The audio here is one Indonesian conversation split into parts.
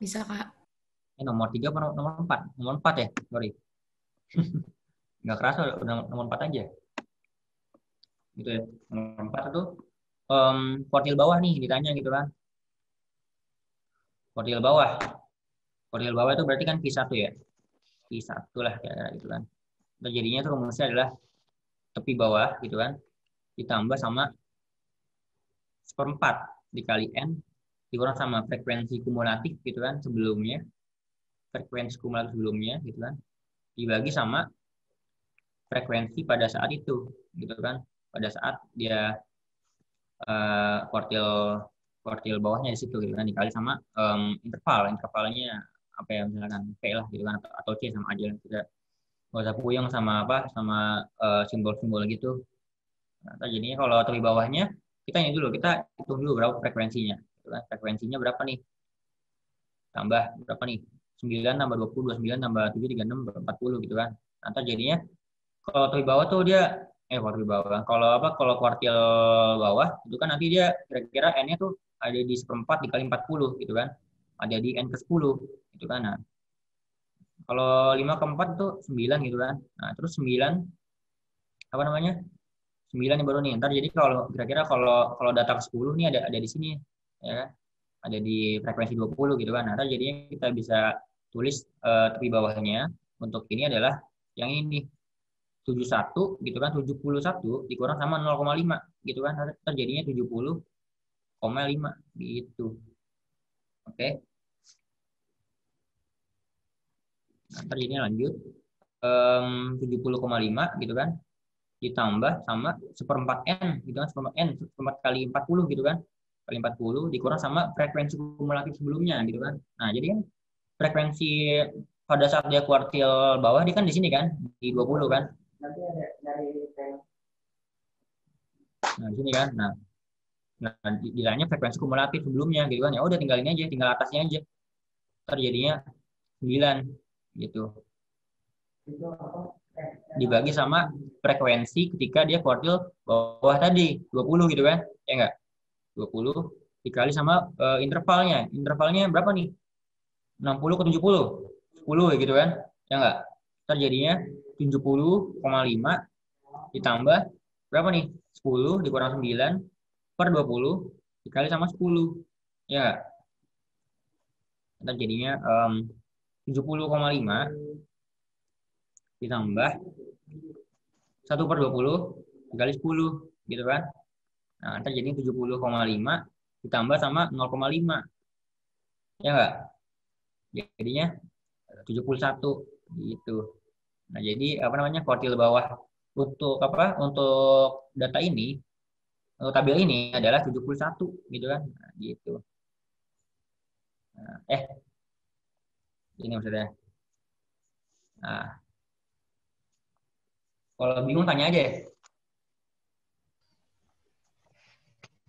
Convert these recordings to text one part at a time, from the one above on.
Bisa, Kak. Nomor 3 apa nomor 4? Nomor 4 ya, sorry. Nggak kerasa udah nomor 4 aja. Gitu ya. Nomor 4 itu em, kuartil bawah nih ditanya gitu kan. Kuartil bawah. Kuartil bawah itu berarti kan Q1 ya. Q1 lah kayak gitu kan. Dan jadinya tuh rumusnya adalah tepi bawah gitu kan. Ditambah sama seperempat dikali N dikurang sama frekuensi kumulatif gitu kan sebelumnya. Frekuensi kumulatif sebelumnya gitu kan. Dibagi sama frekuensi pada saat itu gitu kan. Pada saat dia kuartil kuartil bawahnya di situ gitu kan dikali sama intervalnya apa ya misalkan P lah gitu kan atau C sama aja kita nggak usah puyeng sama apa sama simbol-simbol gitu. Nah, jadinya kalau tepi bawahnya kita ini dulu kita hitung dulu berapa frekuensinya gitu kan. Frekuensinya berapa nih, tambah berapa nih, 9 tambah 20 29 tambah 7 36 40 gitu kan. Nanti jadinya kalau tepi bawah tuh dia kalau tepi bawah kalau apa kalau kuartil bawah itu kan nanti dia kira-kira n-nya tuh ada di seperempat dikali 40 gitu kan, ada di n ke 10 gitu kan. Nah kalau 5 ke 4 itu 9 gitu kan. Nah terus 9 apa namanya 9 nih baru nih ntar jadi kalau kira-kira kalau kalau data ke 10 nih ada di sini ya kan, ada di frekuensi 20 gitu kan. Nah ntar jadinya kita bisa tulis tepi bawahnya untuk ini adalah yang ini 71 gitu kan, 71 dikurang sama 0,5 gitu kan, terjadinya 70,5 gitu. Oke, nah, terjadinya lanjut 70,5 gitu kan, ditambah sama seperempat N gitu kan, seperempat N, seperempat kali 40 gitu kan, kali 40 dikurang sama frekuensi kumulatif sebelumnya gitu kan. Nah, jadi kan frekuensi pada saat dia kuartil bawah dia kan di sini kan, di 20 kan. Nah, di sini kan. Nah, bilangnya frekuensi kumulatif sebelumnya gitu kan. Ya udah tinggal ini aja, tinggal atasnya aja. Terjadinya 9 gitu. Dibagi sama frekuensi ketika dia kuartil bawah tadi 20 gitu kan. Ya enggak? 20 dikali sama intervalnya. Intervalnya berapa nih? 60 ke 70. 10 gitu kan. Ya enggak? Terjadinya 70,5 ditambah berapa nih? 10 dikurang 9 per 20 dikali sama 10. Ya enggak? Ntar jadinya 70,5 ditambah 1/20 dikali 10 gitu kan. Nah, ntar jadinya 70,5 ditambah sama 0,5. Ya enggak? Jadinya 71 gitu. Nah, jadi apa namanya? Kuartil bawah untuk apa? Untuk data ini, untuk tabel ini adalah 71 gitu kan. Nah, gitu. Nah, ini maksudnya. Nah, kalau bingung tanya aja ya.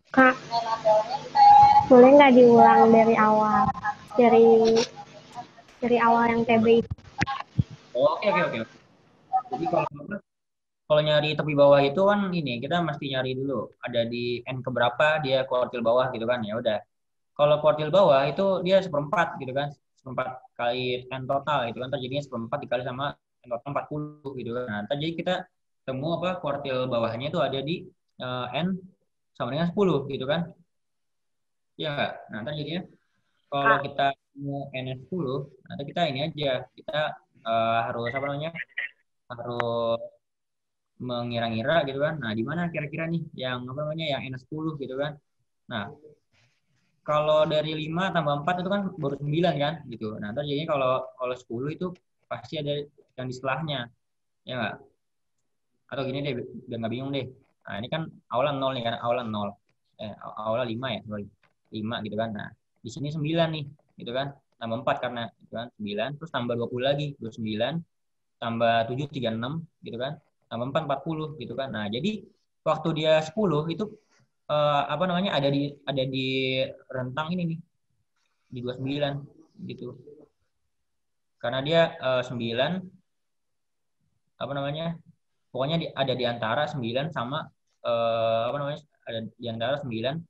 Kak, boleh nggak diulang dari awal? Dari awal yang TB itu. Oke, oke, oke. Jadi kalau nyari tepi bawah itu kan ini kita mesti nyari dulu ada di n keberapa dia kuartil bawah gitu kan. Ya udah. Kalau kuartil bawah itu dia seperempat gitu kan. Seperempat kali n total gitu kan. Terjadinya seperempat dikali sama n total 40 gitu kan. Nah, ntar jadi kita temu apa kuartil bawahnya itu ada di n sama dengan 10 gitu kan. Ya enggak? Nah, ntar jadinya kalau Kak, kita mau n 10, nanti kita ini aja kita harus apa namanya? Harus mengira-ngira gitu kan. Nah, di mana kira-kira nih yang apa namanya yang N10 gitu kan. Nah, kalau dari 5 tambah 4 itu kan baru 9 kan gitu. Nah, terus jadinya kalau kalau 10 itu pasti ada yang di setelahnya. Ya enggak? Atau gini deh biar nggak bingung deh. Nah, ini kan awalan 0 nih kan, awalan 0. Awalan 5 ya, sorry. 5 gitu kan. Nah, di sini 9 nih gitu kan. Tambah 4 karena gitu kan 9 terus tambah 20 lagi, 29 tambah 7 36 gitu kan. Tambah 4 40 gitu kan. Nah, jadi waktu dia 10 itu apa namanya ada di rentang ini nih di 29 gitu. Karena dia 9 apa namanya? Pokoknya ada di antara 9 sama apa namanya? Ada di antara 9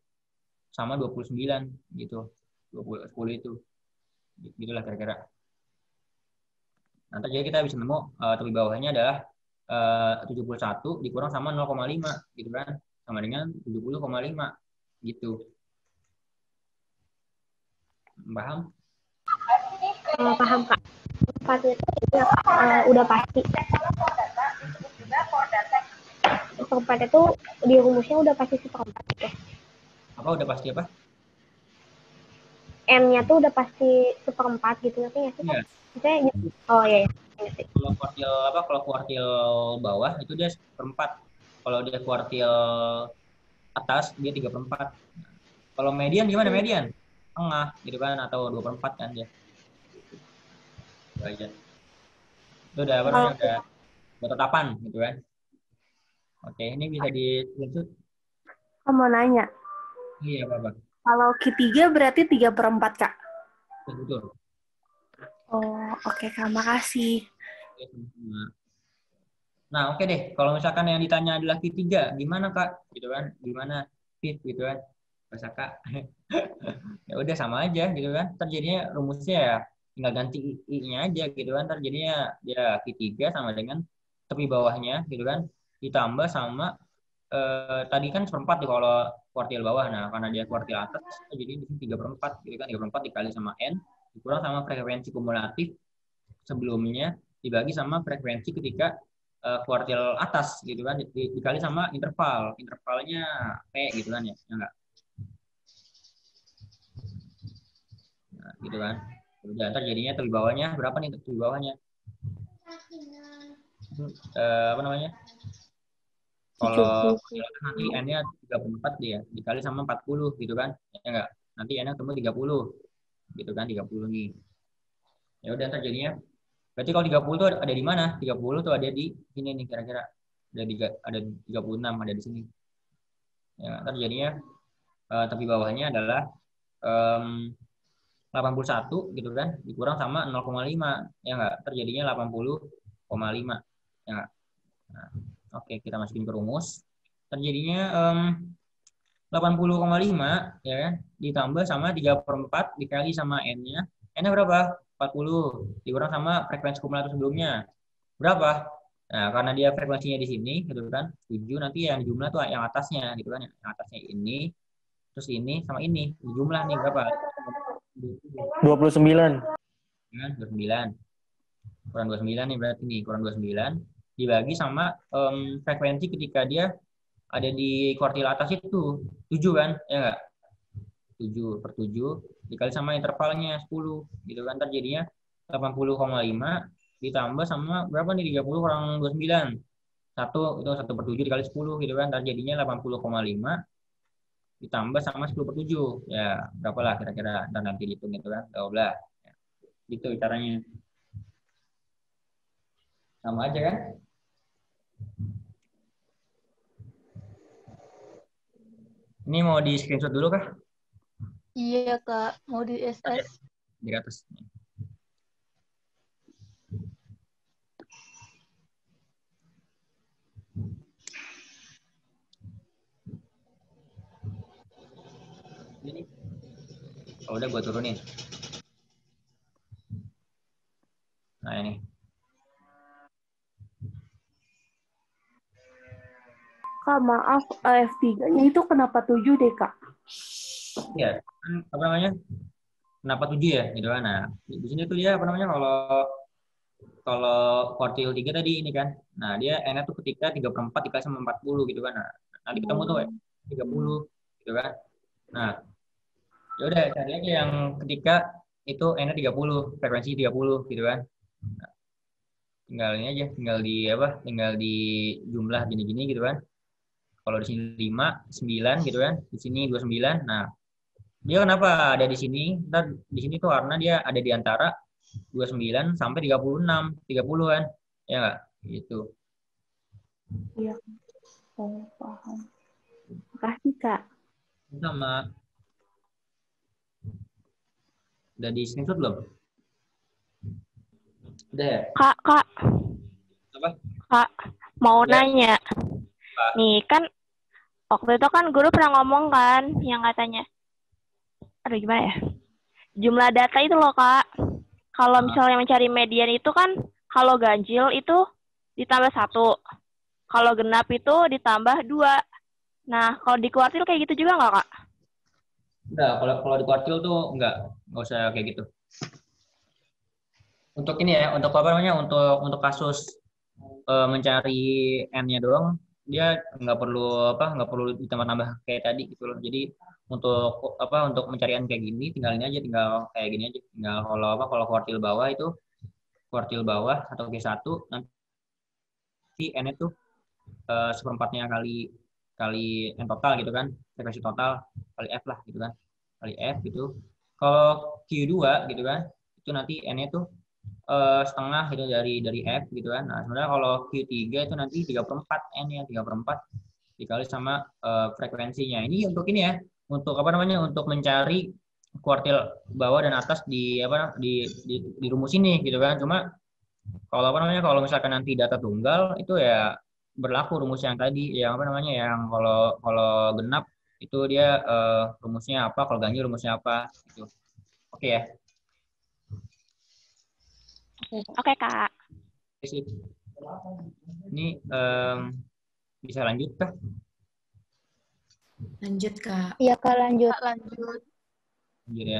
sama 29 gitu. 20 10 itu Gitulah kira-kira. Nanti jadi kita bisa nemu tepi bawahnya adalah 71 dikurang sama 0,5 gitu kan. Sama dengan 70,5 gitu. Paham? Paham Kak. Tempatnya itu ya, udah pasti. Seperempat itu di rumusnya udah pasti seperempat gitu. Apa udah pasti apa? N-nya tuh udah pasti seperempat gitu ngerti nggak sih? Iya. Maksudnya, oh iya. Kalau kuartil bawah itu dia seperempat. Kalau dia kuartil atas dia 3/4. Kalau median gimana median? Tengah gitu kan atau 2/4 kan dia. Itu aja. Itu udah apa namanya udah tetapan gitu kan. Oke, ini bisa di screenshot. Aku mau nanya. Iya, Bapak. Kalau Q3 berarti 3/4, Kak? Betul. Oh, oke, Kak. Makasih. Nah, oke deh. Kalau misalkan yang ditanya adalah Q3, gimana, Kak? Gitu kan. Gimana? Fit gitu kan. Bahasa Kak. Ya udah sama aja gitu kan. Terjadinya rumusnya ya tinggal ganti I-nya aja gitu kan. Terjadinya dia Q3 sama dengan tepi bawahnya gitu kan. Ditambah sama tadi kan seperempat tuh kalau kuartil bawah. Nah, karena dia kuartil atas, jadi di sini 3/4 gitu kan. 3/4 dikali sama N, dikurang sama frekuensi kumulatif sebelumnya, dibagi sama frekuensi ketika kuartil atas gitu kan. Dikali sama interval. Intervalnya P gitu kan ya. Enggak. Nah, gitu kan. Udah, ntar jadinya tepi bawahnya berapa nih tepi bawahnya? Apa namanya? Kalau nanti N-nya 34 dia dikali sama 40 gitu kan. Ya enggak? Nanti N-nya ketemu 30. Gitu kan 30 nih. Ya udah ntar jadinya berarti kalau 30 tuh ada di mana? 30 tuh ada di sini nih kira-kira. Ada 36 ada di sini. Ya, ntar jadinya tepi bawahnya adalah 81 gitu kan dikurang sama 0,5 ya enggak? Terjadinya 80,5 ya enggak? Nah, oke, kita masukin ke rumus. Terjadinya 80,5 ya kan ditambah sama 3/4 dikali sama N-nya. N-nya berapa? 40 dikurang sama frekuensi kumulatif sebelumnya. Berapa? Nah, karena dia frekuensinya di sini gitu kan. 7 nanti yang jumlah tuh yang atasnya gitu kan. Yang atasnya ini terus ini sama ini. Jumlah nih berapa? 29. Ya, 29. Kurang 29 nih berarti nih, kurang 29 dibagi sama frekuensi ketika dia ada di kuartil atas itu 7 kan, ya enggak? 7/7 dikali sama intervalnya 10 gitu kan, terjadinya 80,5 ditambah sama berapa nih 30 kurang 29. 1/7 dikali 10 gitu kan, terjadinya 80,5 ditambah sama 10/7. Ya, berapa lah kira-kira, dan nanti dihitung gitu kan, 12. Ya, gitu caranya. Sama aja kan? Ini mau di screenshot dulu kah? Iya Kak, mau di SS. Di atas. Ini. Oh, udah gue turunin. Nah ini. Kak, maaf, F3-nya itu kenapa 7 deh, Kak? Ya, apa namanya? Kenapa 7 ya? Gitu kan. Nah, di sini tuh dia apa namanya kalau kuartil 3 tadi ini kan. Nah, dia N-nya tuh ketika 3/4 dikali sama 40 gitu kan. Nah, nanti ketemu tuh 30 gitu kan. Nah, ya udah cari aja yang ketika itu N-nya 30, frekuensi 30 gitu kan. Nah, tinggal ini aja, tinggal di jumlah gini-gini gitu kan. Kalau di sini 5, 9 gitu kan. Di sini 29. Nah, dia kenapa ada di sini? Ntar di sini tuh karena dia ada di antara 29 sampai 36, 30 kan. Ya enggak? Gitu. Iya. Oh, paham. Makasih, Kak. Sama. Udah di screenshot belum? Udah ya? Kak, Apa? Kak, mau Ya. nanya. Pak. Nih, kan waktu itu kan guru pernah ngomong kan, yang katanya, aduh gimana ya? jumlah data itu loh, Kak. Kalau Nah, misalnya mencari median itu kan, kalau ganjil itu ditambah 1. Kalau genap itu ditambah 2. Nah, kalau di kuartil kayak gitu juga nggak, Kak? udah kalau di kuartil tuh nggak usah kayak gitu. Untuk ini ya, untuk apa namanya, untuk kasus mencari n-nya doang, dia nggak perlu ditambah-tambah kayak tadi gitu loh. Jadi untuk mencari n kayak gini, tinggal ini aja, tinggal kayak gini aja. Tinggal kalau kuartil bawah atau Q1 nanti n-nya tuh seperempatnya kali kali n total gitu kan, frekuensi total kali f lah gitu kan, kali f gitu. Kalau Q2 gitu kan, itu nanti n-nya tuh setengah gitu dari f gitu kan. Nah, sebenarnya kalau Q3 itu nanti 3/4 n-nya, 3/4 dikali sama frekuensinya. Ini untuk ini ya, untuk apa namanya, untuk mencari kuartil bawah dan atas di rumus ini gitu kan. Cuma kalau apa namanya, kalau misalkan nanti data tunggal itu ya berlaku rumus yang tadi, yang apa namanya, yang kalau kalau genap itu dia rumusnya apa, kalau ganjil rumusnya apa gitu. Oke ya. Oke, Kak. Oke, sip. Ini bisa lanjut kah? Lanjut, Kak. Iya, Kak, lanjut. Kak, lanjut. Lanjut ya.